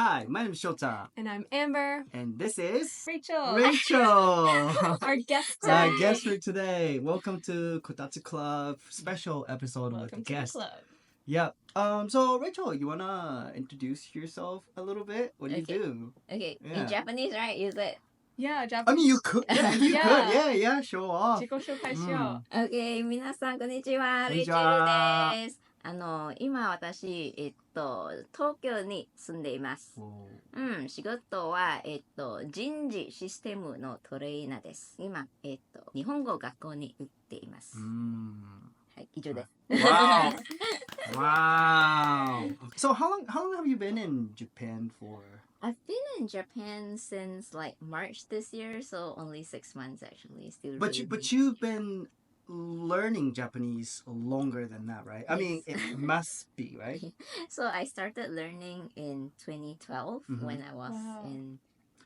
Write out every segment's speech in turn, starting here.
Hi, my name is Shota, And I'm Amber. and this is Rachel. Our guest today. guest for today. Welcome to Kotatsu Club special episode Welcome with to the guest. the club. Yep. So Rachel, you wanna introduce yourself a little bit? What do you Okay. do? Okay, Yeah. in Japanese, right? Use it. Yeah, I Japanese. mean, you could. Yeah, you Yeah. could. Yeah. Show off. 自己紹介しよ Okay, 皆さんこんにちは。こんにちレイチェはルです。今私、東京に住んでいます。仕事は、人事システムのトレーナーです。今、日本語学校に行っています。はい、以上です。Wow. Wow. So how long have you been in Japan for? I've been in Japan since like March this year, so only 6 months actually. Still But really you've been learning Japanese longer than that, right? I mean, it must be, right? So I started learning in 2012 Mhm. when I was Wow. in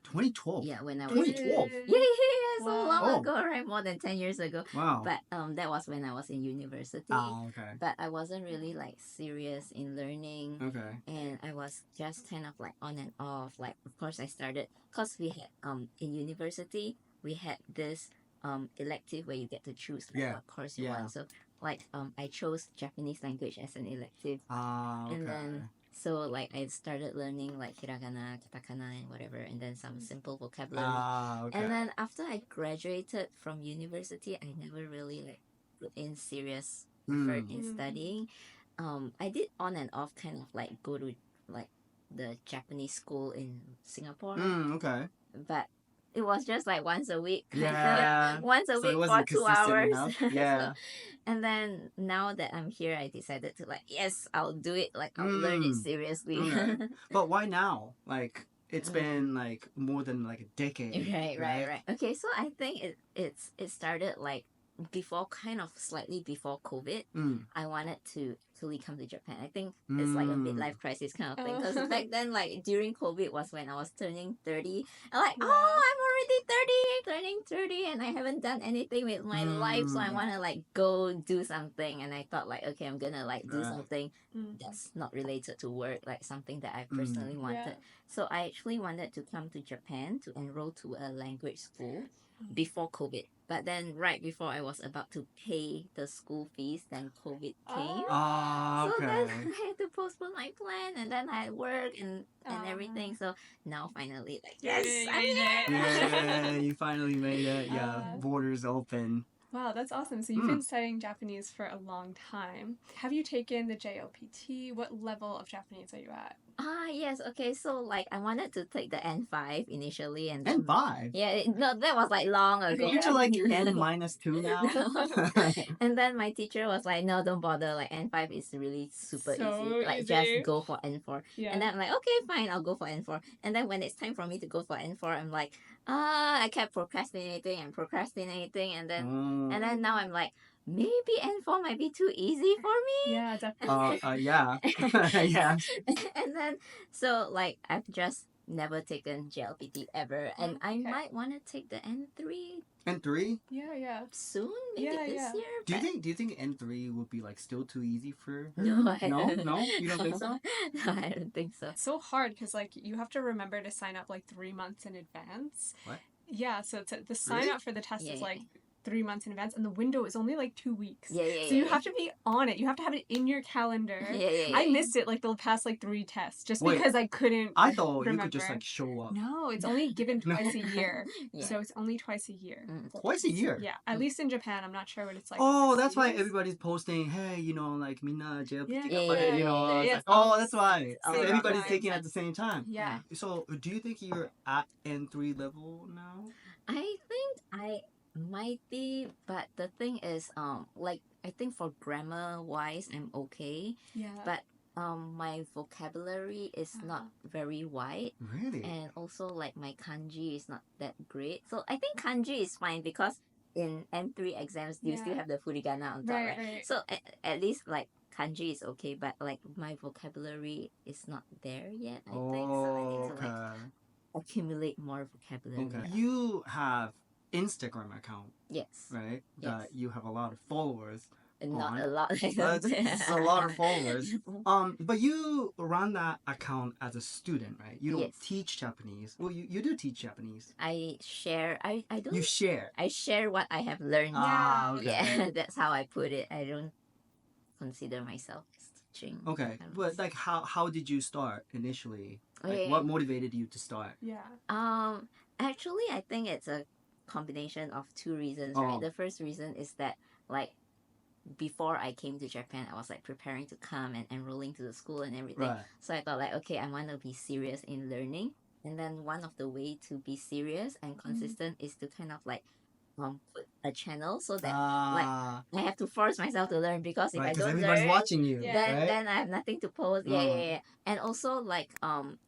2012. when I was 2012? yeah, so Wow. long Oh. ago, right? More than 10 years ago. Wow. But that was when I was in university. Okay. But I wasn't really like serious in learning. Okay. And I was just kind of like on and off. Like, of course, I started because we had in university we had this elective where you get to choose like, Yeah. what course you Yeah. want. So like I chose Japanese language as an elective, Okay. and then so like I started learning like hiragana, katakana, and whatever, and then some simple vocabulary. Okay. And then after I graduated from university, I never really like put in serious effort in Mm. studying. I did on and off kind of like go to like the Japanese school in Singapore, Okay. but it was just like once a week. Yeah. Once a So it week for wasn't 2 consistent hours. enough. Yeah. And then now that I'm here, I decided to like, yes, I'll do it. Like I'll learn it seriously. Okay. But why now? Like it's been like more than like a decade. Right. Okay, so I think it started like before, kind of slightly before COVID. I wanted to actually come to Japan. I think it's like a midlife crisis kind of thing, because back then, like during COVID was when I was turning 30. I'm like, Yeah. oh, I'm already 30, turning 30, and I haven't done anything with my life, so I want to like go do something. And I thought like, okay, I'm gonna like do Right. something Mm. that's not related to work, like something that I personally wanted. So I actually wanted to come to Japan to enroll to a language school before COVID. But then right before I was about to pay the school fees, then COVID came. Oh, So then okay. I had to postpone my plan, and then I had work and everything. So now finally, like, yes, You I'm made it. Yeah, you finally made it. Yeah, Uh, borders open. Wow, that's awesome. So you've been studying Japanese for a long time. Have you taken the JLPT? What level of Japanese are you at? Yes, okay. So like I wanted to take the N5 initially, and then N5. yeah, no, that was like long ago. Aren't you like N-2 now? And then my teacher was like, no, don't bother. Like N5 is really super So easy. Like easy. just go for N4. Yeah. And then I'm like, okay, fine, I'll go for N4. And then when it's time for me to go for N4, I'm like, I kept procrastinating. And then now I'm like, maybe N4 might be too easy for me. Yeah, definitely. Yeah. Yeah. And then so like I've just never taken JLPT ever, and I Okay. might want to take the N3 N3? Yeah. soon, maybe Yeah, this yeah. year. Do but- you think N3 would be like still too easy for her? No, No? You don't think so? No, I don't think so. It's so hard because like you have to remember to sign up like 3 months in advance. What? Yeah, so the sign Really? up for the test Yeah, is yeah. like 3 months in advance, and the window is only like 2 weeks. Yeah. So you have to be on it. You have to have it in your calendar. Yeah. I missed it like the past like 3 tests just Wait, because I couldn't. I thought you could just remember. like show up. No, it's only given twice a year. Yeah. So it's only twice a year. Twice a year? Yeah, at least in Japan. I'm not sure what it's like. Oh, that's why overseas. everybody's posting, hey, like, minna JLPT Yeah. you know. Yeah. It's like, oh, that's why. Oh, So that's everybody's why. taking it at the same time. Yeah. So, do you think you're at N3 level now? I think I might be, but the thing is, like I think for grammar wise, I'm okay, Yeah. but my vocabulary is not very wide. Really? And also like my kanji is not that great. So I think kanji is fine because in N3 exams you still Yeah. have the furigana on top, right? Right. So at least like kanji is okay, but like my vocabulary is not there yet, I think. So I need to like accumulate more vocabulary. Okay. You have Instagram account, Yes. right? Yes. That you have a lot of followers. Not a lot. That's a lot of followers. But you run that account as a student, right? You don't Yes. teach Japanese. Well, you do teach Japanese. I share. I don't. You share. I share what I have learned. Ah, okay. Yeah, that's how I put it. I don't consider myself as teaching. Okay, but like, how did you start initially? Like, Okay. what motivated you to start? Yeah. Actually, I think it's a combination of two reasons, Oh. right? The first reason is that, like, before I came to Japan, I was like preparing to come and enrolling to the school and everything. Right. So I thought like, okay, I want to be serious in learning. And then one of the way to be serious and consistent is to kind of like put a channel so that Ah, I have to force myself to learn, because if right, I because don't everybody's learn, watching you, Yeah. right? then I have nothing to post. Yeah, Mm. yeah, yeah. And also like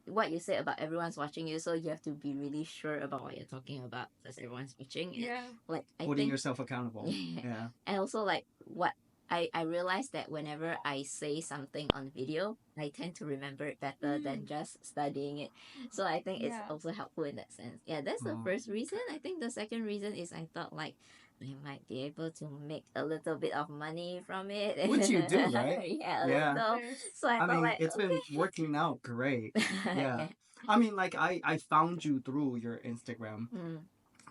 what you said about everyone's watching you, so you have to be really sure about what you're talking about because everyone's watching. And, Yeah. like I Holding think, yourself accountable. Yeah. Yeah. and also like what I realized that whenever I say something on video, I tend to remember it better than just studying it. So I think it's Yeah. also helpful in that sense. Yeah, that's the Oh, first reason. I think the second reason is I thought like I might be able to make a little bit of money from it. Which you do, right? Yeah, a Yeah. little. Nice. So I I thought mean, like, it's been working out great. Yeah. yeah. I mean, like, I found you through your Instagram Mm.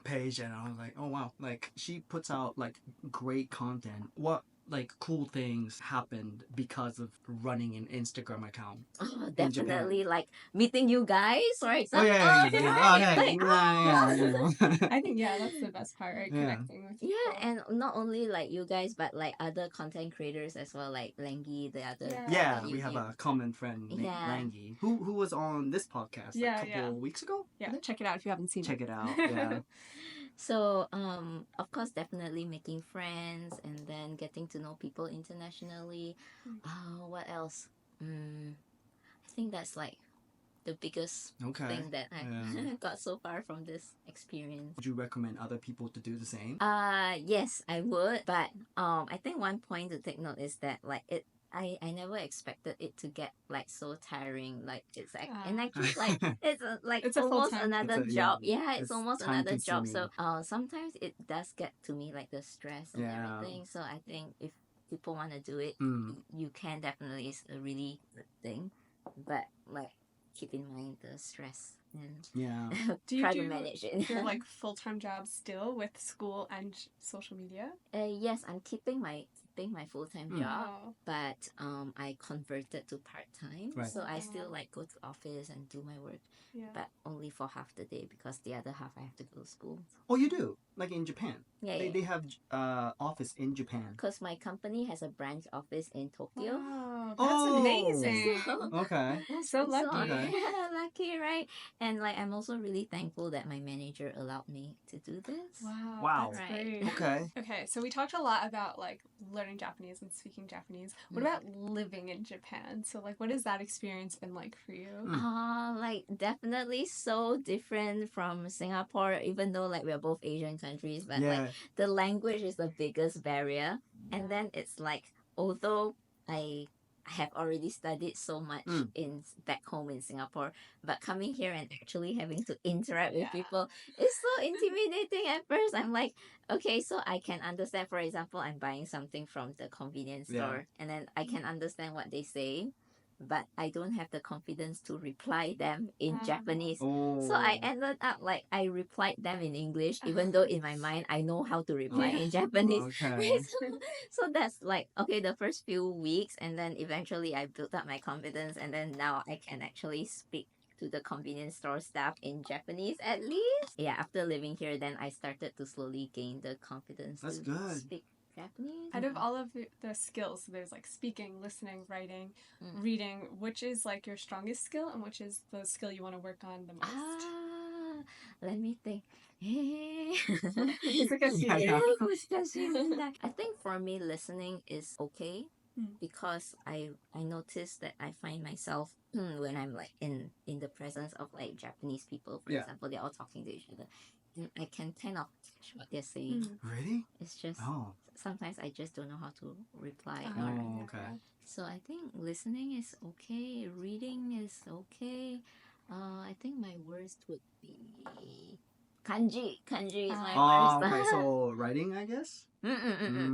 page, and I was like, oh wow, like, she puts out like great content. What like cool things happened because of running an Instagram account? Oh, In Japan. definitely like meeting you guys, for Oh example. yeah, yeah, yeah. Oh, hey, Like, yeah. I think that's the best part, right? Yeah. Connecting with yeah, people. and not only like you guys, but like other content creators as well, like Lengi, the other. Yeah. Yeah, that we have a common friend named Yeah. Langy, who was on this podcast Yeah, a couple yeah. weeks ago. Yeah, check it out if you haven't seen Check it. it out. Yeah. So of course, definitely making friends and then getting to know people internationally. What else? I think that's like the biggest Okay. thing that I Yeah. got so far from this experience. Would you recommend other people to do the same? Yes, I would. But I think one point to take note is that like I never expected it to get like so tiring. Like it's like and actually like it's It's a almost full-time- another It's a- job. yeah, Yeah, it's it's almost another job. So time-consuming. sometimes it does get to me like the stress and Yeah. everything. So I think if people want to do it, Mm. you can definitely. It's a really good thing, but like keep in mind the stress and Yeah. Do you try to do manage it. your like full-time job still with school and social media? Yes, I'm keeping my full-time Mm. job, Oh, but I converted to part-time. Right. So I still Oh. like go to office and do my work, yeah. but only for half the day because the other half I have to go to school. Oh, you do? Like in Japan? Yeah, They have office in Japan. because my company has a branch office in Tokyo. Wow, that's Oh. amazing. Okay. So lucky. Okay. Lucky, right? And like I'm also really thankful that my manager allowed me to do this. Wow, that's Right. great. Okay. Okay, so we talked a lot about like learning Japanese and speaking Japanese. What Mm. about living in Japan? So like what has that experience been like for you? Like definitely so different from Singapore, even though like we're both Asian countries, but like Yeah. the language is the biggest barrier. And then it's like, although I have already studied so much Mm. in back home in Singapore, but coming here and actually having to interact with Yeah. people is so intimidating at first. I'm like, okay, so I can understand, for example, I'm buying something from the convenience Yeah. store and then I can understand what they say, but I don't have the confidence to reply them in Japanese. Oh. So I ended up like I replied them in English, even though in my mind I know how to reply in Japanese. Okay. So that's like okay, the first few weeks, and then eventually I built up my confidence, and then now I can actually speak to the convenience store staff in Japanese at least. Yeah, after living here, then I started to slowly gain the confidence That's to good. speak Japanese. Out of all of the skills, so there's like speaking, listening, writing, reading, which is like your strongest skill and which is the skill you want to work on the most? Let me think. Yeah. I think for me, listening is okay because I notice that I find myself when I'm like in the presence of like Japanese people, for Yeah. example, they're all talking to each other. And I can kind of catch what they're saying. Really? It's just Oh. sometimes I just don't know how to reply. Oh, okay. So I think listening is okay, reading is okay. I think my worst would be kanji. Kanji is my Oh, worst. okay. So writing, I guess.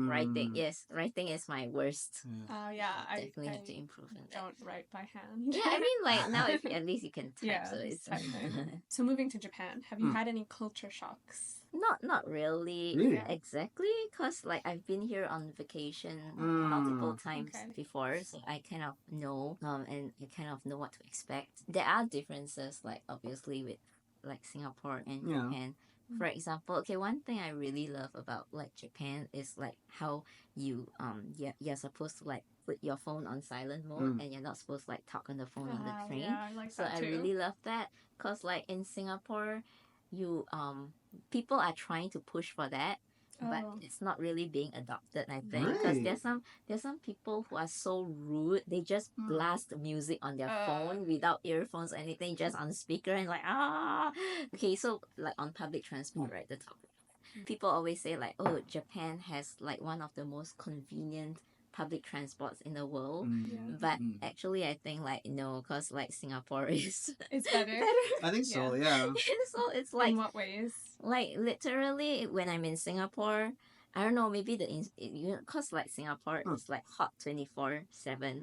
Writing, yes, writing is my worst. I Definitely have to improve on that. don't write by hand. Yeah, I mean, like now at least you can type, Yeah, so it's typing. So moving to Japan, have you had any culture shocks? not really Really? exactly, because like I've been here on vacation multiple times Okay. before, so I kind of know and I kind of know what to expect. There are differences, like obviously with like Singapore and Yeah. Japan. For example, okay, one thing I really love about like Japan is like how you you're supposed to like put your phone on silent mode and you're not supposed to like talk on the phone on the train. Yeah, I like So that I too. really love that, because like in Singapore, you people are trying to push for that, but it's not really being adopted, I think, because Really? there's some people who are so rude. They just blast music on their phone without earphones or anything, just on speaker, and like okay, so like on public transport, right, the topic, people always say like, oh, Japan has like one of the most convenient public transports in the world, but actually I think like no, because like Singapore is It's better. I think so, yeah. so it's like In what ways? like literally when I'm in Singapore, I don't know, maybe because like Singapore is like hot 24/7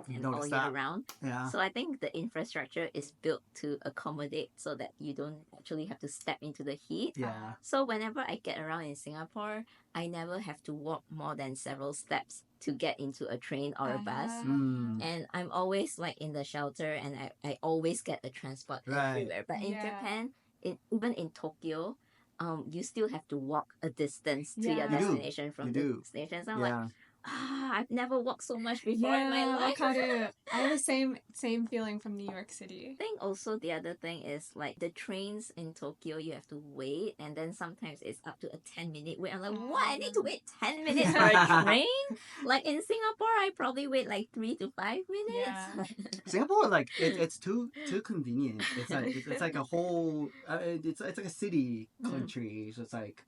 and all Noticed year that. round. Yeah. So I think the infrastructure is built to accommodate so that you don't actually have to step into the heat. Yeah. So whenever I get around in Singapore, I never have to walk more than several steps to get into a train or a bus. And I'm always like in the shelter, and I always get the transport everywhere. But in Japan, even in Tokyo, you still have to walk a distance to your destination from the station. So I'm like, I've never walked so much before in my life. I have the same feeling from New York City. I think also the other thing is like the trains in Tokyo, you have to wait, and then sometimes it's up to a 10-minute wait. I'm like, what? I need to wait 10 minutes for a train? Like in Singapore, I probably wait like 3 to 5 minutes. Singapore, like it's too convenient. It's like a whole. It's like a city country, so it's like.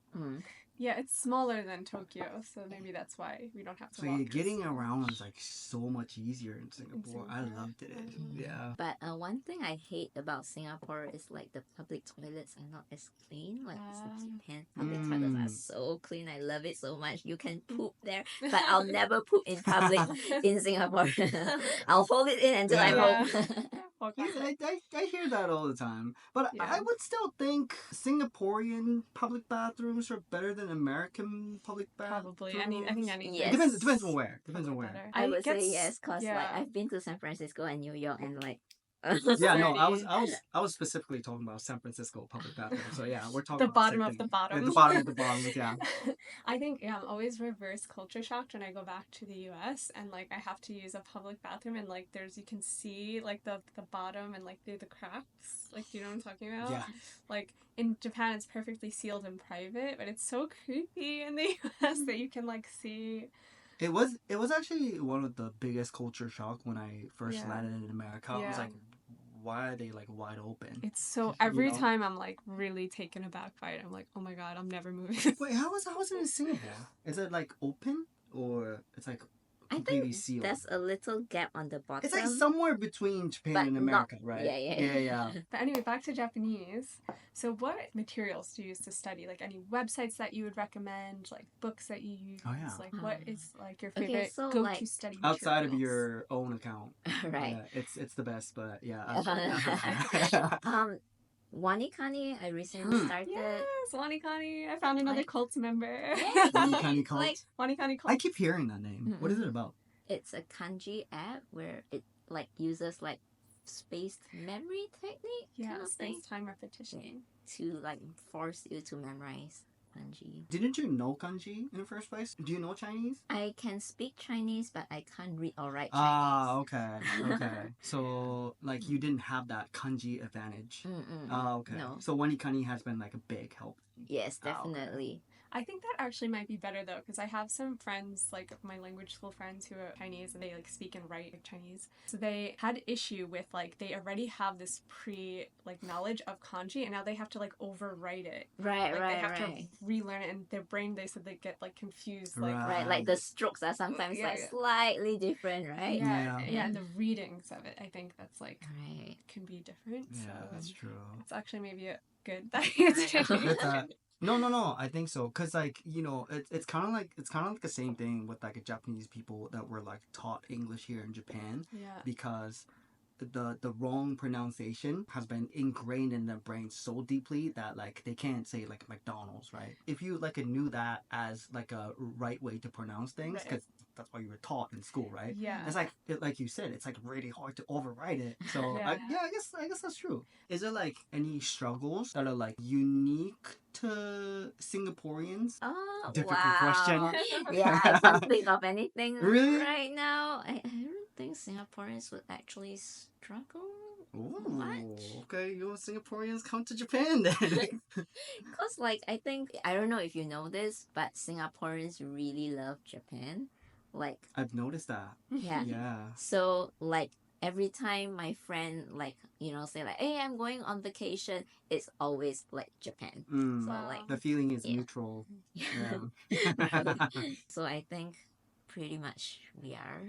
Yeah, it's smaller than Tokyo, so maybe that's why we don't have to So walk. getting around is like so much easier in Singapore. I loved it. Yeah. But one thing I hate about Singapore is like the public toilets are not as clean. Like Japan, public toilets are so clean. I love it so much. You can poop there, but I'll never poop in public in Singapore. I'll hold it in until I'm home. I hear that all the time. But I would still think Singaporean public bathrooms are better than American public bathrooms. Probably. I think any. Yes. It depends on where. Depends on where. I would say yes, because like I've been to San Francisco and New York, and like yeah, no, I was specifically talking about San Francisco public bathroom. So yeah, we're talking the bottom of the bottom. Yeah, the bottom of the bottom. Yeah. I think I'm always reverse culture shocked when I go back to the U.S. and like I have to use a public bathroom and like you can see like the bottom and like through the cracks. Like, do you know what I'm talking about? Yeah. Like in Japan, it's perfectly sealed and private, but it's so creepy in the U.S. that you can like see. It was actually one of the biggest culture shock when I first landed in America. I was like, why are they like wide open? It's so every time I'm like really taken aback by it. I'm like, oh my god, I'm never moving. Wait, how was it in Singapore? Is it like open or it's like completely sealed? There's a little gap on the bottom. It's like somewhere between Japan and America, right? Yeah. But anyway, back to Japanese. So what materials do you use to study? Like any websites that you would recommend, like books that you use? Oh, yeah. Like what is like your favorite so, go-to like, study outside of materials? your own account? Right. Yeah, it's the best, but yeah. Wanikani, I recently started. Yes, Wanikani. I found another cult member. Wanikani cult. Like Wanikani cult. I keep hearing that name. What is it about? It's a kanji app where it like uses like spaced memory technique. Yeah, kind of thing space-time repetition. to like force you to memorize kanji. Didn't you know kanji in the first place? Do you know Chinese? I can speak Chinese, but I can't read or write Chinese. Ah, okay. So, like, you didn't have that kanji advantage. Ah, okay. No. So, Wanikani has been, like, a big help. Yes, definitely. I think that actually might be better though, because I have some friends, like my language school friends who are Chinese and they like speak and write like Chinese. So they had issue with like they already have this knowledge of kanji and now they have to like overwrite it. Right, They have to relearn it and their brain, they said they get like confused. Like, Right, like the strokes are sometimes like slightly different, right? Yeah, and the readings of it, I think that's like right can be different. Yeah, so that's true. it's actually maybe a good that it's changing. No. I think so, cause like it's kind of like the same thing with like Japanese people that were like taught English here in Japan, Yeah. because the wrong pronunciation has been ingrained in their brain so deeply that like they can't say like McDonald's, right? If you like knew that as like a right way to pronounce things, Right. because that's what you were taught in school, right? Yeah. It's like you said, it's like really hard to override it. So Yeah. I guess that's true. Is there like any struggles that are like unique to Singaporeans? Oh, Difficult wow. question. Yeah, I can't think of anything Really? right now. I don't think Singaporeans would actually struggle much. Okay, you Singaporeans come to Japan then. Because, like, I don't know if you know this, but Singaporeans really love Japan. Like, I've noticed that. yeah. Yeah. So, like, every time my friend, like, say, like, hey, I'm going on vacation, it's always, like, Japan. Mm. So, Wow. like, The feeling is Yeah. neutral. yeah. Yeah. So, I think pretty much we are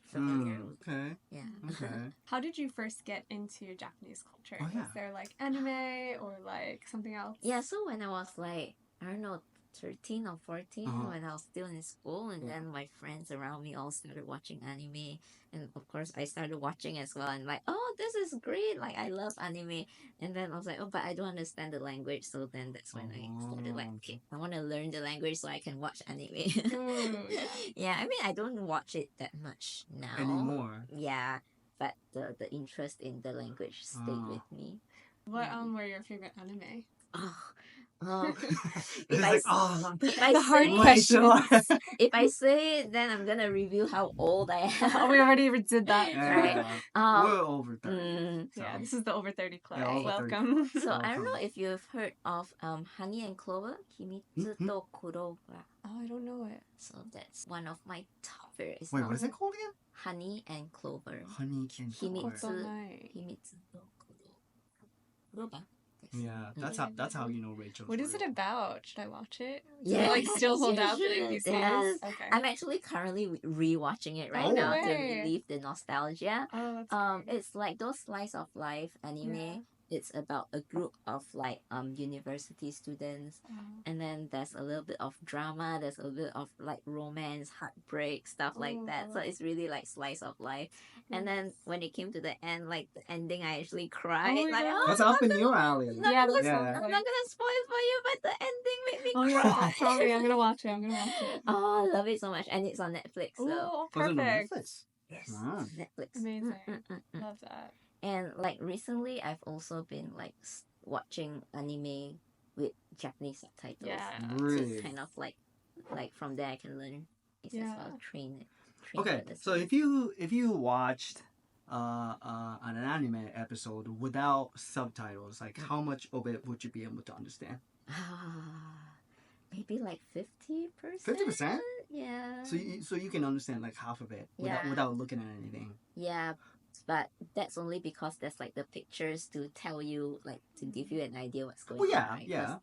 familiar with. Okay. Yeah. Okay. How did you first get into Japanese culture? Oh, yeah. Was there like anime or like something else? Yeah, so when I was like, I don't know, 13 or 14, Uh-huh. when I was still in school, and Yeah. then my friends around me all started watching anime, and of course I started watching as well, and like, oh, this is great, like I love anime. And then I was like, oh, but I don't understand the language, so then that's when I started like, okay, I want to learn the language so I can watch anime. Yeah. Yeah, I mean, I don't watch it that much now Anymore. Yeah, but the interest in the language stayed Oh. with me. What were your favorite anime? Oh, It's I like, s- oh, if I The hard say question. if I say it, then I'm gonna reveal how old I am. We already did that. Yeah. Um, We're over 30. So. Yeah, this is the over 30 club. Yeah, over 30. Welcome. So I don't know Welcome. if you've heard of Honey and Clover, Kimitsu Mhm. to Kuroga. Oh, I don't know it. So that's one of my top favorites. Wait, what is it called again? Honey and Clover. Honey can Himitsu. Clover. Kimitsu to Kuroga. Yeah, that's how you know Rachel. What is it about? Should I watch it? Does Yeah, it like still hold you up should. like these days? Yes. Okay. I'm actually currently rewatching it right Oh, now to way. relieve the nostalgia. Oh, that's great. It's like those slice of life anime. Yeah. It's about a group of like university students, Oh. and then there's a little bit of drama. There's a bit of like romance, heartbreak, stuff like Oh, that. So it's really like slice of life. And then Nice. when it came to the end, like the ending, I actually cried. Oh my like, God. oh, That's up in your alley. I'm not Yeah, gonna- that Yeah. sounds I'm like- not gonna spoil it for you, but the ending made me Oh, cry. yeah. Sorry, I'm gonna watch it. I'm gonna watch it. Oh, I love it so much, and it's on Netflix. So Oh, Was it on perfect. Netflix? yes, Wow. Netflix. Amazing. Mm. Love that. And like recently, I've also been like watching anime with Japanese subtitles. Yeah. So Really? it's kind of like from there I can learn. It's as Yeah. well train Okay, for this. so if you watched an anime episode without subtitles, like how much of it would you be able to understand? Maybe like 50%. 50%? Yeah. So you can understand like half of it Yeah. without looking at anything. Yeah, but that's only because there's like the pictures to tell you, like to give you an idea what's going Well, on. yeah, Right? yeah. 'Cause-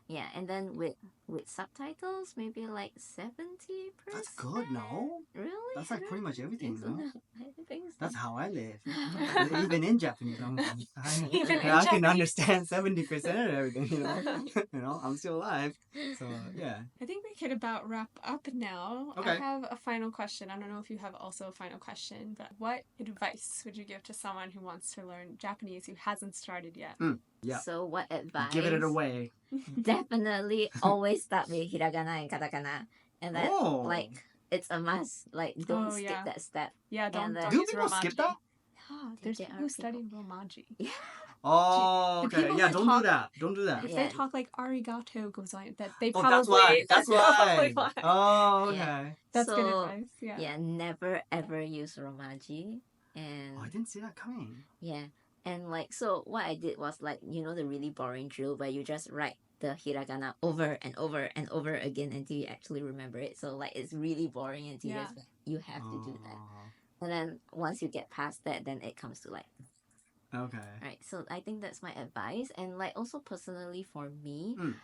yeah, and then with subtitles, maybe like 70%. That's good, no? Really? That's like pretty much everything, no? I think so. That's how I live. Even in Japanese, Even in I can Japanese. understand 70% of everything. You know, I'm still alive. So yeah. I think we could about wrap up now. I Okay. have a final question. I don't know if you have also a final question, but what advice would you give to someone who wants to learn Japanese who hasn't started yet? Yeah. So what advice? Give it away. Definitely always start with hiragana and katakana, and then Oh. like it's a must. Like don't Oh, skip yeah. that step. Yeah, don't, And then- don't Do use people Romaji. skip that? Yeah, there's There people are who study Romaji. Yeah. Oh, The okay. people Yeah, who don't do talk- that. Don't do that. If Yeah. they talk like arigato goes on, that they Oh, probably that's why. That's probably why. Oh, okay. Yeah. That's good So, advice. Yeah. Yeah, never ever use romaji. And Oh, I didn't see that coming. yeah, and like so what I did was like the really boring drill where you just write the hiragana over and over and over again until you actually remember it. So like it's really boring and tedious, Yeah. but you have to do that. Oh, And then once you get past that, then it comes to like okay. right. So I think that's my advice, and like also personally for me, Mm.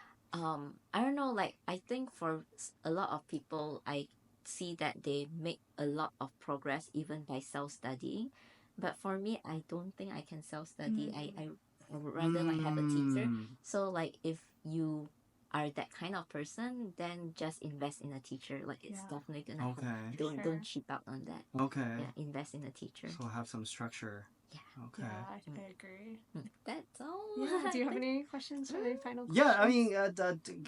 I don't know. Like I think for a lot of people, I see that they make a lot of progress even by self studying, but for me, I don't think I can self study. I would rather like have a teacher. Mm. So like if you are that kind of person, then just invest in a teacher. Like it's Yeah. definitely gonna help. Okay. Don't Sure. cheap out on that. Okay. Yeah, invest in a teacher. So have some structure. Yeah. Okay. Yeah, I agree. That's all. Yeah. Do you have I think. any questions or any final questions? Yeah, I mean, I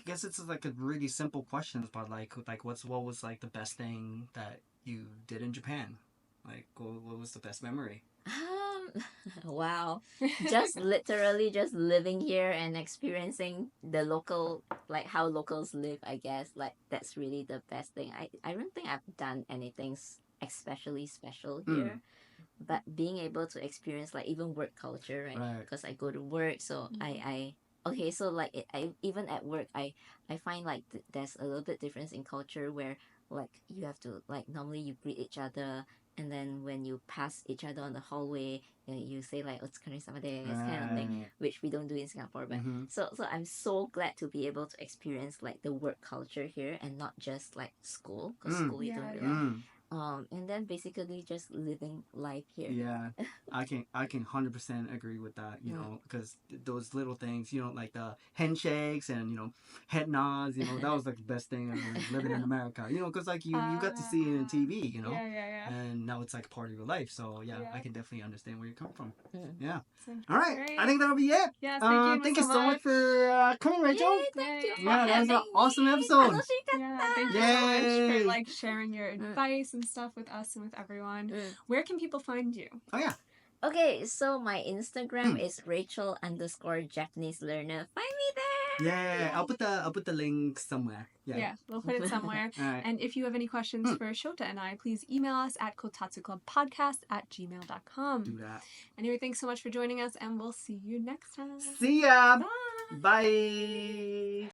guess it's like a really simple question, but like what was like the best thing that you did in Japan? Like, what was the best memory? Wow. Just literally just living here and experiencing the local, like how locals live, I guess. Like that's really the best thing. I don't think I've done anything especially special here. But being able to experience like even work culture, right? Because I go to work, so I okay, so like I even at work I find like there's a little bit difference in culture where like you have to like normally you greet each other, and then when you pass each other on the hallway, you say like "Otsukare sama desu" kind of thing, which we don't do in Singapore. But so I'm so glad to be able to experience like the work culture here and not just like school, because school you don't really. And then basically just living life here. Yeah, I can 100% agree with that. You know, because those little things, you know, like the handshakes and head nods. You know, that was like the best thing living in America. You know, because like you got to see it in TV. You know, Yeah. and now it's like part of your life. So yeah, I can definitely understand where you come from. Yeah. Sounds All right, great. I think that'll be it. Yes, Thank you so much for coming, Rachel. Yay, thank you for Yeah, that was an having awesome me. episode. Yeah, thank you so much Yay. for like sharing your advice and stuff with us and with everyone. Where can people find you? Oh yeah. Okay, so my Instagram is Rachel_Japanese learner. Find me there. Yeah, I'll put the link somewhere. Yeah, we'll put it somewhere. All right. And if you have any questions for Shota and I, please email us at kotatsuklubbpodcast@gmail.com. Do that. Anyway, thanks so much for joining us, and we'll see you next time. See ya. Bye. Bye.